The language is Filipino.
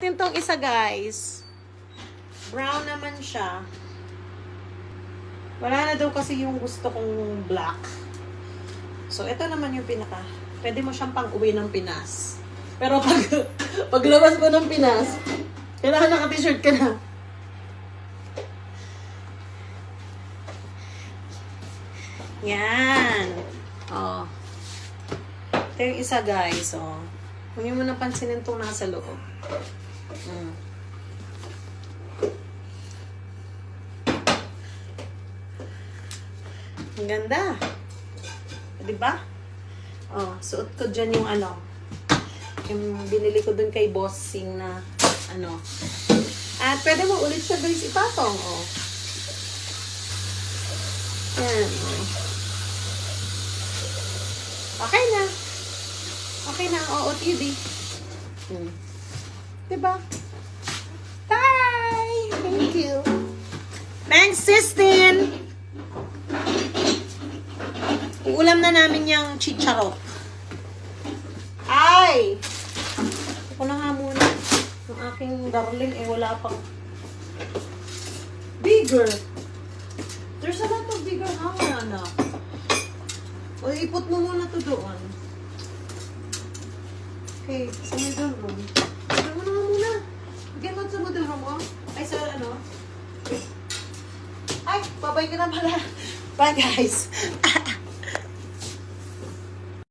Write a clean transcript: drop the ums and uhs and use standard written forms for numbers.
Tintong isa guys. Brown naman siya. Wala na daw kasi yung gusto kong black. So, ito naman yung pinaka. Pwede mo siyang pang-uwi ng Pinas. Pero paglabas mo ng Pinas, kailangan naka-t-shirt ka na. Yan. Oh. Ito yung isa guys. Oh. Huwag niyo mo napansinin itong nasa loob. Ang ganda. Diba? Oh, suot ko dyan yung ano. Yung binili ko dun kay Bossing na ano. At pwede mo ulit siya guys ipatong. Oh. Yan. Oh. Okay na. Okay na ang OOTD. Diba? Bye! Thank you. Thanks, Sistine! Uulam na namin yung chicharot. Ay! Ako na nga muna. Yung aking darling, wala pang bigger. There's a lot of bigger hammer, anak. O, ipot mo muna to doon. Okay, sa middle room. Ito mo na nga muna. Bigyan mo sa middle room, oh. Ay, sa ano? Ay, babay ka na pala. Bye, guys.